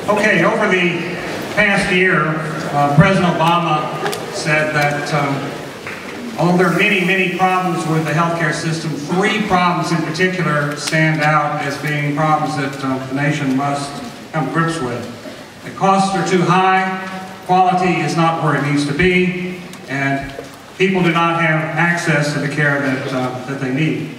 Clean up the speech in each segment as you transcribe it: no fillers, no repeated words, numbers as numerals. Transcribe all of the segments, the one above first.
Okay, over the past year, President Obama said that although there are many, many problems with the healthcare system, 3 problems in particular stand out as being problems that the nation must come to grips with. The costs are too high, quality is not where it needs to be, and people do not have access to the care that they need.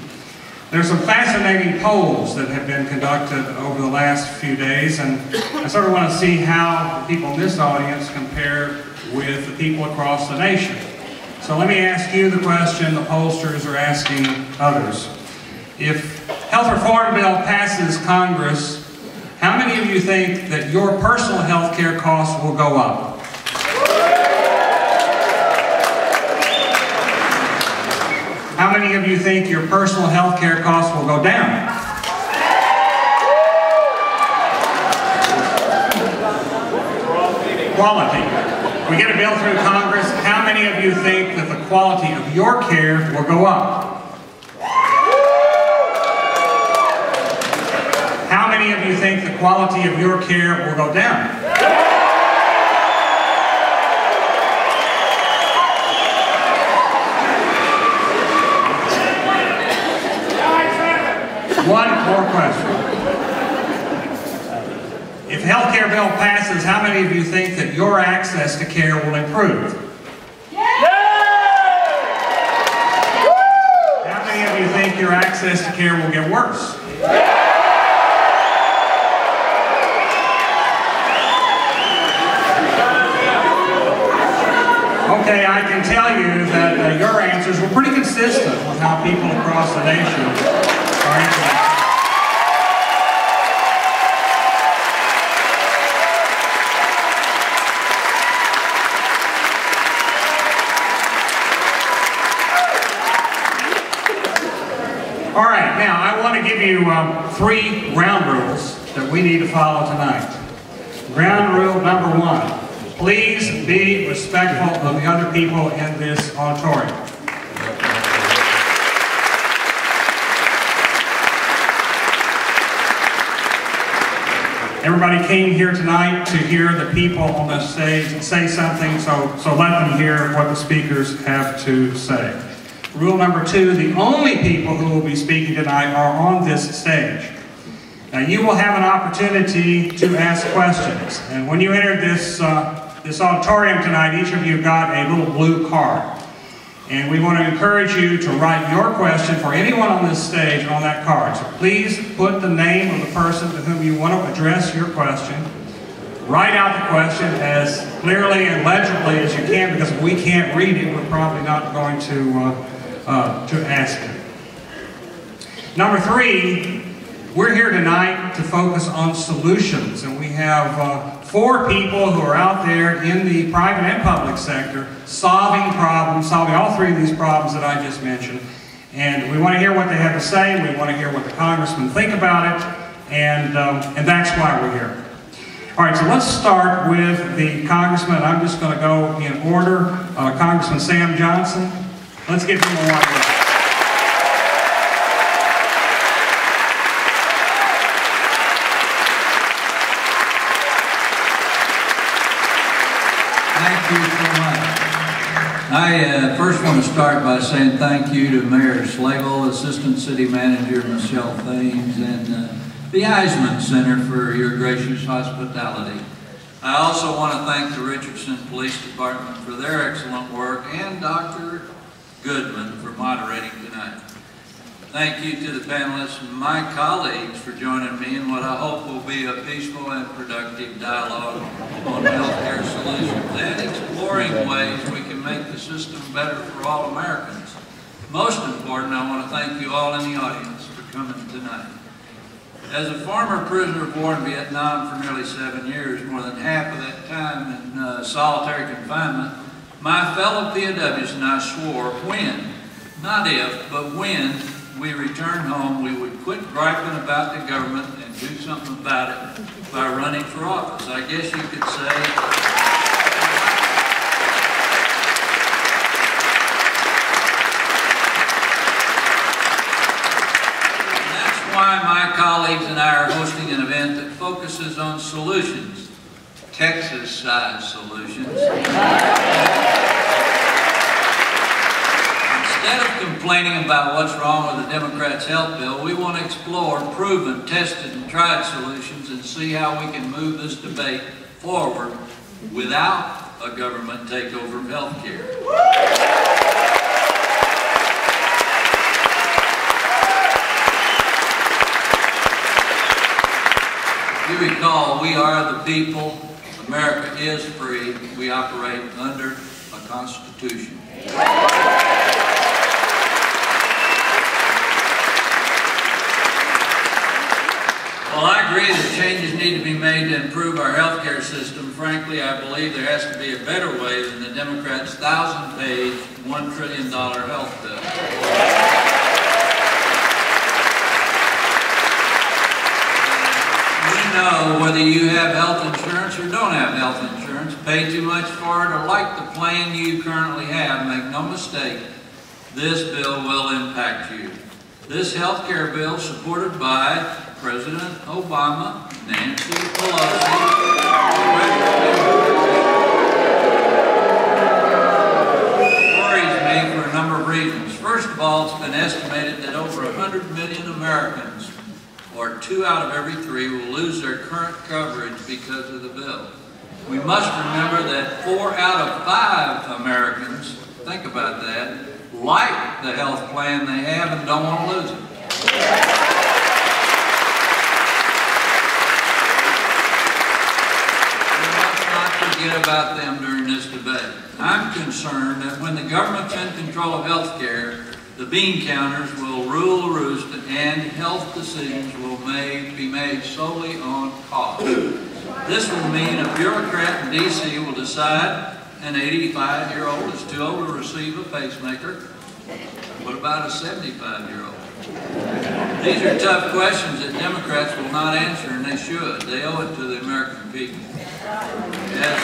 There's some fascinating polls that have been conducted over the last few days, and I sort of want to see how the people in this audience compare with the people across the nation. So let me ask you the question the pollsters are asking others. If health reform bill passes Congress, how many of you think that your personal health care costs will go up? How many of you think your personal health care costs will go down? Quality. We get a bill through Congress, how many of you think that the quality of your care will go up? How many of you think the quality of your care will go down? One more question. If the health care bill passes, how many of you think that your access to care will improve? How many of you think your access to care will get worse? Okay, I can tell you that your answers were pretty consistent with how people across the nation are answering. All right, now I want to give you 3 ground rules that we need to follow tonight. Ground rule number 1, please be respectful of the other people in this auditorium. Everybody came here tonight to hear the people on the stage say something, so let them hear what the speakers have to say. Rule number 2, the only people who will be speaking tonight are on this stage. Now you will have an opportunity to ask questions, and when you enter this auditorium tonight, each of you got a little blue card. And we want to encourage you to write your question for anyone on this stage on that card. So please put the name of the person to whom you want to address your question. Write out the question as clearly and legibly as you can, because if we can't read it, we're probably not going to ask it. Number 3, we're here tonight to focus on solutions, and we have 4 people who are out there in the private and public sector solving all 3 of these problems that I just mentioned. And we want to hear what they have to say, we want to hear what the congressmen think about it, and that's why we're here. All right, so let's start with the congressman. I'm just going to go in order. Congressman Sam Johnson. Let's give him a warm welcome. Thank you so much. I first want to start by saying thank you to Mayor Slagle, Assistant City Manager Michelle Thames, and the Eisemann Center for your gracious hospitality. I also want to thank the Richardson Police Department for their excellent work, and Dr. Goodman for moderating tonight. Thank you to the panelists and my colleagues for joining me in what I hope will be a peaceful and productive dialogue on healthcare solutions and exploring ways we can make the system better for all Americans. Most important, I want to thank you all in the audience for coming tonight. As a former prisoner of war in Vietnam for nearly 7 years, more than half of that time in solitary confinement, my fellow POWs and I swore when, not if, but when we returned home, we would quit griping about the government and do something about it by running for office. I guess you could say, and that's why my colleagues and I are hosting an event that focuses on solutions Texas-sized solutions. Instead of complaining about what's wrong with the Democrats' health bill, we want to explore proven, tested, and tried solutions and see how we can move this debate forward without a government takeover of health care. If you recall, we are the people. America is free. We operate under a Constitution. While I agree that changes need to be made to improve our health care system, frankly, I believe there has to be a better way than the Democrats' 1,000-page, $1 trillion health bill. We know whether you have health insurance or don't have health insurance, pay too much for it, or like the plan you currently have, make no mistake, this bill will impact you. This health care bill, supported by President Obama, Nancy Pelosi, worries me for a number of reasons. First of all, it's been estimated that over 100 million Americans, or 2 out of every 3, will lose their current coverage because of the bill. We must remember that 4 out of 5 Americans, think about that, like the health plan they have and don't want to lose it. Forget about them during this debate. I'm concerned that when the government's in control of health care, the bean counters will rule the roost and health decisions will be made solely on cost. This will mean a bureaucrat in D.C. will decide an 85-year-old is too old to receive a pacemaker. What about a 75-year-old? These are tough questions that Democrats will not answer, and they should. They owe it to the American people. Yes.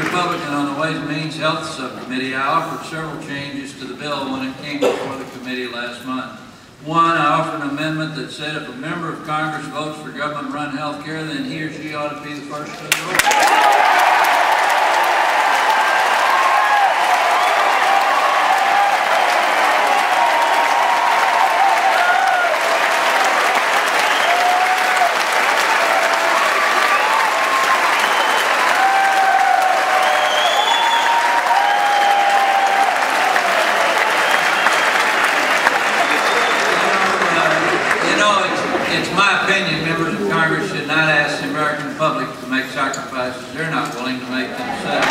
Republican on the Ways and Means Health Subcommittee, I offered several changes to the bill when it came before the committee last month. One, I offered an amendment that said if a member of Congress votes for government-run health care, then he or she ought to be the first to vote. They're not willing to make themselves.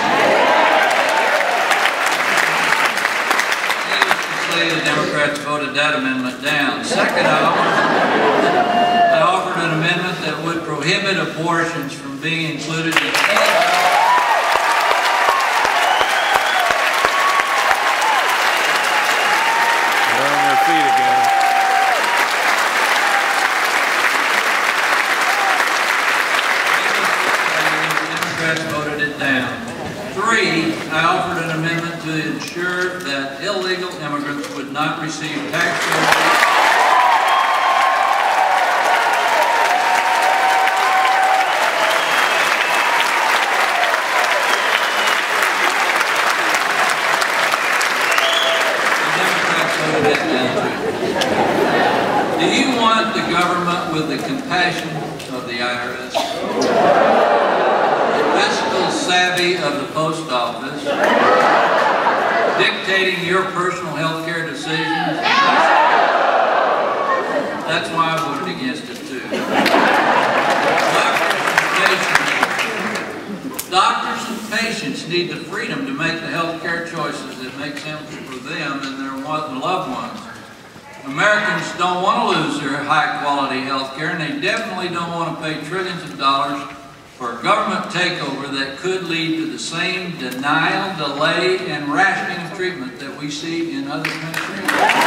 Needless to say, the Democrats voted that amendment down. Second, I offered an amendment that would prohibit abortions from being included in any I offered an amendment to ensure that illegal immigrants would not receive tax relief. The Democrats voted that down too. Do you want the government with the compassion of the IRS? Savvy of the post office, dictating your personal health care decisions? That's why I voted against it too. Doctors and patients need the freedom to make the health care choices that make sense for them and their loved ones. Americans don't want to lose their high-quality health care, and they definitely don't want to pay trillions of dollars for a government takeover that could lead to the same denial, delay, and rationing of treatment that we see in other countries.